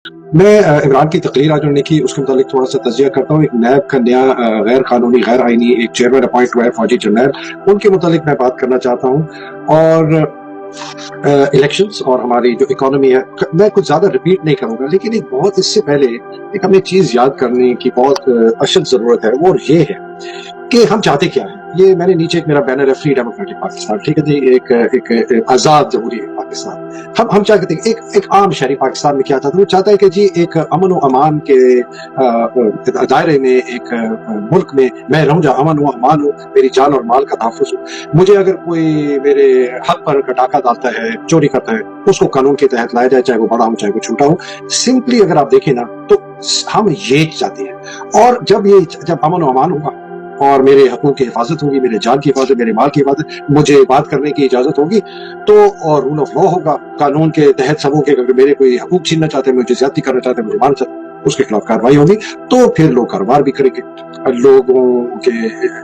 میں عمران کی تقریر آج انہوں نے کی، اس کے متعلق تھوڑا سا تجزیہ کرتا ہوں۔ ایک نیب کا نیا غیر قانونی غیر آئینی ایک چیئرمین اپوائنٹ ہوا ہے فوجی جرنیل، ان کے متعلق میں بات کرنا چاہتا ہوں، اور الیکشنز اور ہماری جو اکانومی ہے۔ میں کچھ زیادہ ریپیٹ نہیں کروں گا، لیکن ایک بہت اس سے پہلے ایک ہمیں چیز یاد کرنے کی بہت اشد ضرورت ہے، وہ یہ ہے کہ ہم چاہتے کیا ہیں۔ یہ میں نے نیچے ایک میرا بینر ہے، فری ڈیموکریٹک پاکستان، ٹھیک ہے جی، ایک آزاد جمہوری پاکستان۔ ہم چاہتے ہیں ایک عام شہری پاکستان میں کیا چاہتا ہے، وہ چاہتا ہے کہ جی ایک امن و امان کے دائرے میں ایک ملک میں رہوں جہاں امن و امان ہو، میری جان اور مال کا تحفظ ہو۔ مجھے اگر کوئی میرے حق پر ڈاکہ ڈالتا ہے، چوری کرتا ہے، اس کو قانون کے تحت لایا جائے، چاہے وہ بڑا ہو چاہے وہ چھوٹا ہو۔ سمپلی اگر آپ دیکھیں نا تو ہم یہ چاہتے ہیں، اور جب امن و امان ہوگا اور میرے حقوق کی حفاظت ہوگی، میرے جان کی حفاظت، میرے مال کی حفاظت، مجھے بات کرنے کی اجازت ہوگی، تو اور رول آف لا ہوگا، قانون کے تحت سب کے اگر میرے کوئی حقوق چھیننا چاہتے ہیں، مجھے زیادتی کرنا چاہتے ہیں، مجھے مارنا چاہتے ہیں، اس کے خلاف کارروائی ہوگی، تو پھر لوگ کاروبار بھی کریں گے۔ لوگوں کے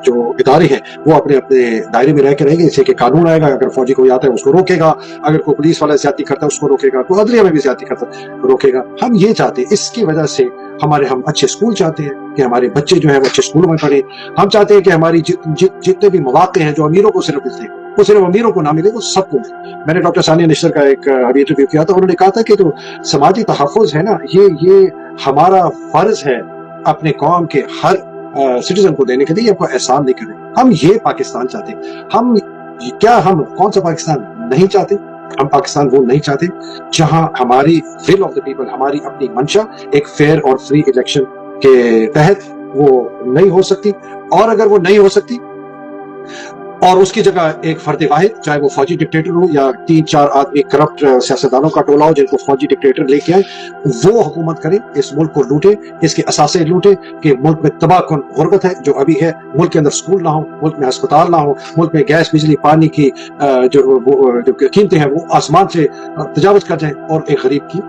جو ادارے ہیں وہ اپنے اپنے دائرے میں رہ کے رہیں گے، جیسے کہ قانون آئے گا، اگر فوجی کوئی آتا ہے اس کو روکے گا، اگر کوئی پولیس والا زیادتی کرتا ہے اس کو روکے گا، کوئی عدلیہ میں بھی زیادتی کرتا ہے روکے گا۔ ہم یہ چاہتے ہیں، اس کی وجہ سے ہم اچھے اسکول چاہتے ہیں کہ ہمارے بچے جو ہیں وہ اچھے اسکولوں میں پڑھیں۔ ہم چاہتے ہیں کہ ہماری جتنے بھی مواقع ہیں جو امیروں کو صرف ملتے ہیں وہ صرف امیروں کو نہ ملے، وہ سب کو ملے۔ میں نے ڈاکٹر ثانیہ نشتر کا ایک انٹرویو کیا تھا، انہوں نے کہا تھا کہ جو سماجی تحفظ ہے نا، یہ ہمارا فرض ہے اپنے قوم کے ہر سٹیزن کو دینے کے لیے، یہ کوئی احسان نہیں کریں۔ ہم یہ پاکستان چاہتے ہیں۔ ہم کون سا پاکستان نہیں چاہتے؟ ہم پاکستان وہ نہیں چاہتے جہاں ہماری ول آف دا پیپل، ہماری اپنی منشا ایک فیئر اور فری الیکشن کے تحت وہ نہیں ہو سکتی، اور اگر وہ نہیں ہو سکتی اور اس کی جگہ ایک فرد واحد، چاہے وہ فوجی ڈکٹیٹر ہو یا 3-4 آدمی کرپٹ سیاستدانوں کا ٹولہ ہو جن کو فوجی ڈکٹیٹر لے کے آئے، وہ حکومت کریں، اس ملک کو لوٹے، اس کے اثاثے لوٹے، کہ ملک میں تباہ کن غربت ہے جو ابھی ہے، ملک کے اندر سکول نہ ہو، ملک میں ہسپتال نہ ہو، ملک میں گیس بجلی پانی کی جو قیمتیں ہیں وہ آسمان سے تجاوز کر جائیں، اور ایک غریب کی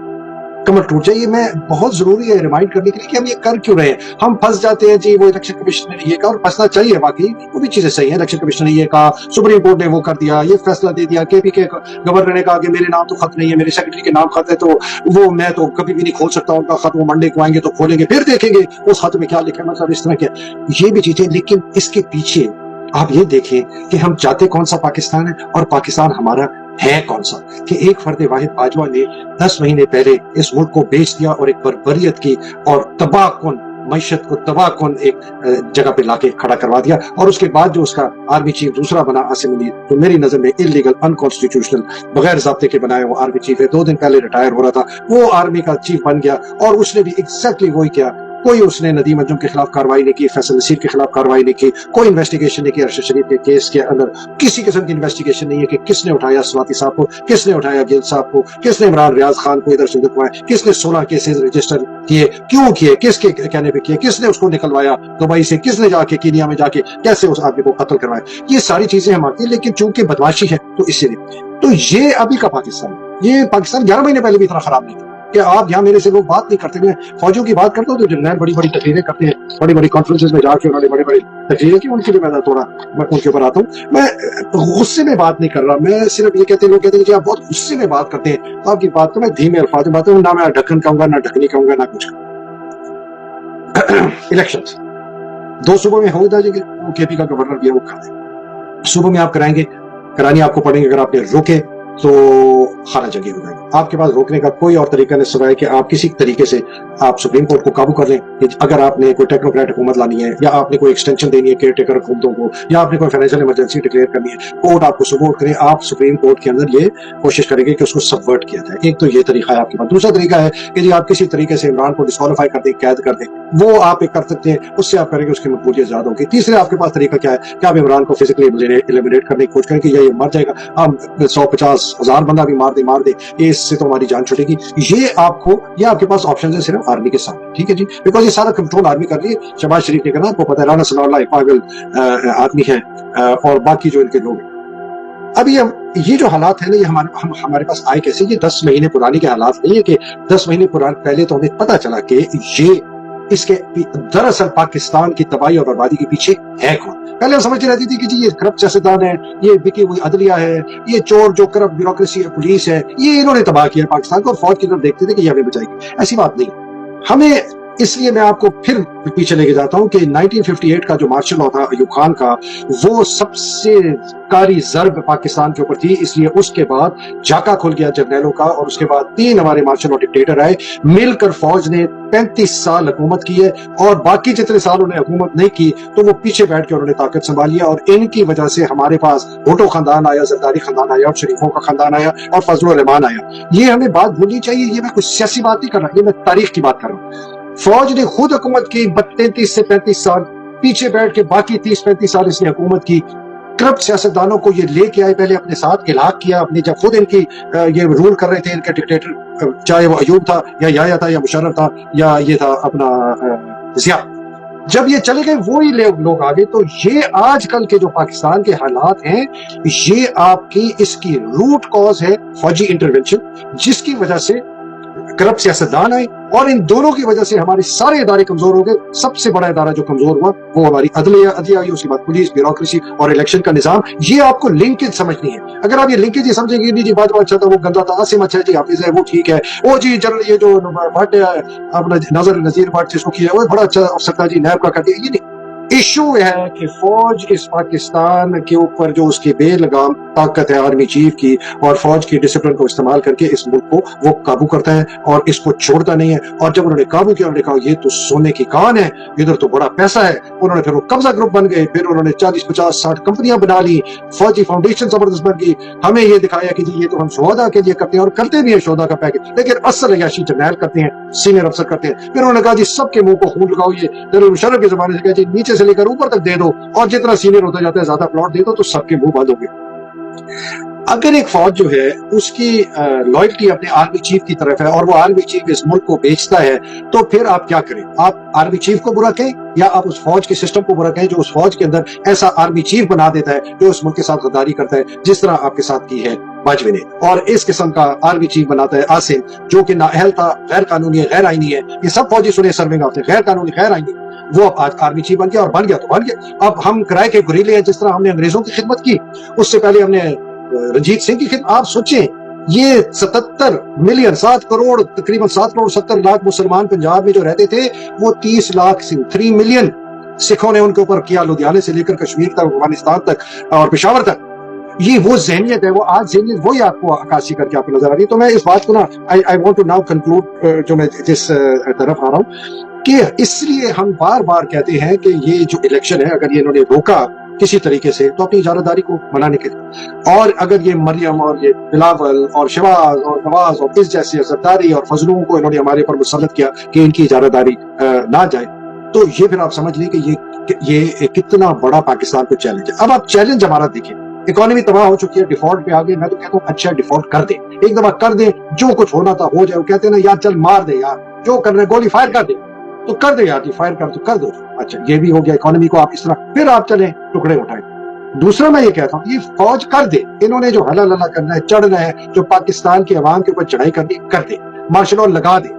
کمر ٹوٹ جائے۔ یہ میں بہت ضروری ہے ریمائنڈ کرنے کے لیے کہ ہم یہ کر کیوں رہے ہیں۔ ہم پھنس جاتے ہیں جی وہ الیکشن کمیشن نے یہ کہا، اور پھنسنا چاہیے، واقعی وہ بھی چیزیں صحیح ہیں، الیکشن کمیشن نے یہ کہا، سپریم کورٹ نے وہ کر دیا، یہ فیصلہ دے دیا، کے پی کے گورنر نے کہا کہ میرے نام تو خط نہیں ہے، میرے سیکرٹری کے نام خط ہے، تو وہ میں تو کبھی بھی نہیں کھول سکتا ان کا خط، وہ منڈے کو آئیں گے تو کھولیں گے، پھر دیکھیں گے اس خط میں کیا لکھا ہے، مطلب اس طرح کیا، یہ بھی چیزیں۔ لیکن اس کے پیچھے آپ یہ دیکھیں کہ ہم چاہتے کون سا پاکستان ہے، اور پاکستان ہمارا ہے کون سا، کہ ایک فرد واحد باجوہ نے 10 مہینے پہلے اس ملک کو بیچ دیا اور ایک بربریت کی اور تباہ کن معیشت کو تباہ کن ایک جگہ پہ لا کے کھڑا کروا دیا، اور اس کے بعد جو اس کا آرمی چیف دوسرا بنا عاصم منیر، تو میری نظر میں انلیگل، انکانسٹیٹیوشنل، بغیر ضابطے کے بنایا وہ آرمی چیف ہے، 2 دن پہلے ریٹائر ہو رہا تھا، وہ آرمی کا چیف بن گیا، اور اس نے بھی ایگزیکٹلی وہی کیا۔ کوئی اس نے ندیم انجم کے خلاف کارروائی نہیں کی، فیصل نصیر کے خلاف کارروائی نہیں کی، کوئی انویسٹیگیشن نہیں کی، ارشد شریف کے کیس کے اندر کسی قسم کی انویسٹیگیشن نہیں ہے کہ کس نے اٹھایا سواتی صاحب کو، کس نے اٹھایا گل صاحب کو، کس نے عمران ریاض خان کو ادھر سے دکھوایا، کس نے 16 کیسز رجسٹر کیے، کیوں کیے، کس کے کہنے پہ کیے، کس نے اس کو نکلوایا دبئی سے، کس نے جا کے کینیا میں جا کے کیسے اس آدمی کو قتل کروایا۔ یہ ساری چیزیں ہم آتی ہیں، لیکن چونکہ بدماشی ہے تو اسی لیے تو یہ ابھی کا پاکستان، یہ پاکستان 11 مہینے پہلے بھی اتنا خراب نہیں تھا کہ آپ یہاں میرے سے لوگ بات نہیں کرتے۔ میں فوجیوں کی بات کرتا ہوں تو جنرل بڑی بڑی تقریریں کرتے ہیں، بڑی بڑی کانفرنسز میں جا کے انہوں نے بڑی بڑی تقریریں کی، ان کے لیے میں تھوڑا ان کے اوپر آتا ہوں۔ میں غصے میں بات نہیں کر رہا، میں صرف یہ کہتے ہیں، لوگ کہتے ہیں کہ آپ بہت غصے میں بات کرتے ہیں، تو آپ کی بات تو میں دھیمے الفاظ میں بات کروں، نہ میں ڈھکن کہوں گا، نہ ڈھکنی کہوں گا، نہ کچھ الیکشنز 2 صوبوں میں ہو جائے گی، وہ کے پی کا گورنر بھی ہے، وہ کھا دے۔ صوبوں میں آپ کرائیں گے، کرانی آپ کو پڑیں گے، اگر آپ نے روکے تو خانہ جنگی ہو جائے گی۔ آپ کے پاس روکنے کا کوئی اور طریقہ نہیں سوائے کہ آپ کسی طریقے سے آپ سپریم کورٹ کو قابو کر لیں، کہ اگر آپ نے کوئی ٹیکنوکریٹ حکومت لانی ہے، یا آپ نے کوئی ایکسٹینشن دینی ہے کیئر ٹیکر حکومتوں کو، یا آپ نے کوئی فائنینشیل ایمرجنسی ڈکلیئر کرنی ہے، کورٹ آپ کو سپورٹ کرے، آپ سپریم کورٹ کے اندر یہ کوشش کریں گے کہ اس کو سبورٹ کیا جائے۔ ایک تو یہ طریقہ ہے آپ کے پاس۔ دوسرا طریقہ ہے کہ جی آپ کسی طریقے سے عمران کو ڈسکوالیفائی کر دیں، قید کر دیں، وہ آپ ایک کر سکتے ہیں، اس سے آپ کریں گے، اس کی مقبولیت زیادہ ہوگی۔ تیسرے آپ کے پاس طریقہ کیا ہے کہ آپ عمران کو فزیکلی ایلیمینیٹ کرنے کی کوشش کریں کہ یہ مر جائے گا، ہم 150 ہزار بندہ بھی مار دے، اس سے تو ہماری جان چھوٹے گی۔ یہ آپ کے پاس آپشن ہے صرف آرمی کے سامنے، ٹھیک ہے جی، بیکاز یہ سارا کنٹرول آرمی کر رہی ہے۔ شہباز شریف نے کہا، آپ کو پتہ ہے رانا ثناء اللہ ایک پاگل آدمی ہے، اور باقی جو ان کے لوگ ہیں۔ اب یہ جو حالات ہیں نا، یہ ہمارے پاس آئے کیسے؟ یہ 10 مہینے پرانے کے حالات نہیں ہے کہ 10 مہینے پہلے تو ہمیں پتہ چلا کہ یہ اس کے دراصل پاکستان کی تباہی اور بربادی کے پیچھے ہے کون؟ پہلے ہم سمجھتے رہتی تھی کہ جی یہ کرپٹ سیاستدان ہے، یہ بکی ہوئی عدلیہ ہے، یہ چور جو کرپٹ بیوروکریسی ہے، پولیس ہے، یہ انہوں نے تباہ کیا پاکستان کو، اور فوج کی طرف دیکھتے تھے کہ یہ ہمیں بچائے گی۔ ایسی بات نہیں۔ ہمیں اس لیے میں آپ کو پھر پیچھے لے کے جاتا ہوں کہ 1958 کا جو مارشل لا تھا ایوب خان کا، وہ سب سے کاری ضرب پاکستان کے اوپر تھی، اس لیے اس کے بعد جاکا کھل گیا جرنیلوں کا، اور اس کے بعد 3 ہمارے مارشل لا ڈکٹیٹر آئے، مل کر فوج نے 35 سال حکومت کی ہے، اور باقی جتنے سال انہوں نے حکومت نہیں کی تو وہ پیچھے بیٹھ کے انہوں نے طاقت سنبھالی ہے، اور ان کی وجہ سے ہمارے پاس بھٹو خاندان آیا، زرداری خاندان آیا، اور شریفوں کا خاندان آیا، اور فضل الرحمان آیا۔ یہ ہمیں بات بھولنی چاہیے، یہ میں کوئی سیاسی بات نہیں کر رہا، یہ میں تاریخ کی بات کر رہا ہوں۔ فوج نے خود حکومت کی 33 سے 35 سال، پیچھے بیٹھ کے باقی 30-35 سال اس نے حکومت کی۔ کرپٹ سیاستدانوں کو یہ لے کے آئے، پہلے اپنے ساتھ الحاق کیا اپنی، جب خود ان کی یہ رول کر رہے تھے ان کے ڈکٹیٹر، چاہے وہ ایوب تھا یا یحییٰ تھا یا مشرف تھا یا یہ تھا اپنا ضیاء، جب یہ چلے گئے وہی لوگ آگے۔ تو یہ آج کل کے جو پاکستان کے حالات ہیں، یہ آپ کی اس کی روٹ کاز ہے فوجی انٹرونشن، جس کی وجہ سے کرپٹ سیاستدان آئے، اور ان دونوں کی وجہ سے ہمارے سارے ادارے کمزور ہو گئے۔ سب سے بڑا ادارہ جو کمزور ہوا وہ ہماری عدلیہ ہوئی، اس کے بعد پولیس، بیوروکریسی اور الیکشن کا نظام۔ یہ آپ کو لنکیج سمجھنی ہے۔ اگر آپ یہ لنکیج سمجھیں گے جی باجوہ اچھا تھا، وہ گندا تھا، عاصم اچھا ہے، جی حافظ ہے، وہ ٹھیک ہے، وہ جی جنرل یہ جو بھٹ اپنا نظیر بھٹ جس کو کیا ہے وہ بڑا اچھا افسر تھا، جی نیب کا کر دیا، یہ نہیں۔ ایشو ہے کہ فوج اس پاکستان کے اوپر جو اس کی بے لگام طاقت ہے آرمی چیف کی، اور فوج کی ڈسپلن کو استعمال کر کے اس ملک کو وہ قابو کرتا ہے اور اس کو چھوڑتا نہیں ہے۔ اور جب انہوں نے قابو کیا، انہوں نے کہا یہ تو سونے کی کان ہے، ادھر تو بڑا پیسہ ہے، انہوں نے پھر وہ قبضہ گروپ بن گئے، پھر انہوں نے 40-50-60 کمپنیاں بنا لی، فوجی فاؤنڈیشن زبردست بن گئی، ہمیں یہ دکھایا کہ جی یہ تو ہم شہداء کے لیے کرتے ہیں، اور کرتے بھی ہیں شہداء کا پیکج، لیکن اصل عیاشی جرنیل کرتے ہیں، سینئر افسر کرتے ہیں۔ پھر انہوں نے کہا جی سب کے منہ کو خون لگاؤ، یہ جنرل مشرف کے زمانے سے کہا جی نیچے سے لے کر اوپر تک دے دو، اور جتنا سینئر ہوتا جاتا ہے زیادہ پلاٹ دے دو، تو سب کے منہ بند ہو گئے۔ اگر ایک فوج جو ہے اس کی لائلٹی اپنے آرمی چیف کی طرف ہے، اور وہ آرمی چیف اس ملک کو بیچتا ہے، تو پھر آپ کیا کریں؟ آپ آرمی چیف کو برا کہیں، یا آپ اس فوج کے سسٹم کو برا کہیں جو اس فوج کے اندر ایسا آرمی چیف بنا دیتا ہے جو اس ملک کے ساتھ غداری کرتا ہے، جس طرح آپ کے ساتھ کی ہے باجوہ نے، اور اس قسم کا آرمی چیف بناتا ہے عاصم، جو کہ نااہل تھا، غیر قانونی ہے، غیر آئینی ہے۔ یہ سب فوجی سنے سرونگ آتے ہیں، غیر قانونی، غیر آئینی، وہ اب آج آرمی چیف بن گیا، اور بن گیا تو بن گیا۔ اب ہم کرائے کے گریلے ہیں، جس طرح ہم نے انگریزوں کی خدمت کی، اس سے پہلے ہم نے رنجیت سنگھ کی خدمت۔ آپ سوچیں یہ 77 ملین، 7 کروڑ، تقریباً 7 کروڑ 70 لاکھ مسلمان پنجاب میں جو رہتے تھے، وہ 30 لاکھ 3 ملین سکھوں نے ان کے اوپر کیا، لدھیانے سے لے کر کشمیر تک، افغانستان تک اور پشاور تک۔ یہ وہ ذہنیت ہے، وہ آج ذہنیت وہی آپ کو عکاسی کر کے آپ کو نظر آ رہی ہے۔ تو میں اس بات کو نا I want to now conclude جو میں جس طرف آ رہا ہوں، کہ اس لیے ہم بار بار کہتے ہیں کہ یہ جو الیکشن ہے، اگر یہ انہوں نے روکا کسی طریقے سے تو اپنی اجارہ داری کو منانے کے لیے، اور اگر یہ مریم اور یہ بلاول اور شواز اور نواز اور اس جیسے زرداری اور فضلوں کو انہوں نے ہمارے پر مسلط کیا کہ ان کی اجارہ داری نہ جائے، تو یہ پھر آپ سمجھ لیں کہ یہ کتنا بڑا پاکستان کو چیلنج ہے۔ اب آپ چیلنج ہمارا دیکھیں، اکانومی تباہ ہو چکی ہے، ڈیفالٹ پہ آ گئے۔ میں تو کہتا ہوں اچھا ڈیفالٹ کر دیں، ایک دفعہ کر دیں، جو کچھ ہونا تھا ہو جائے۔ وہ کہتے ہیں نا یار چل مار دے یار، جو کرنا ہے گولی فائر کر دے، تو کر دے یار، فائر کر تو کر دو۔ اچھا یہ بھی ہو گیا، اکانومی کو آپ اس طرح پھر آپ چلیں ٹکڑے اٹھائیں۔ دوسرا میں یہ کہتا ہوں یہ فوج کر دے، انہوں نے جو حلا للا کرنا ہے، چڑھنا ہے، جو پاکستان کی عوام کے اوپر چڑھائی کرنی کر دے، مارشل لا لگا دے،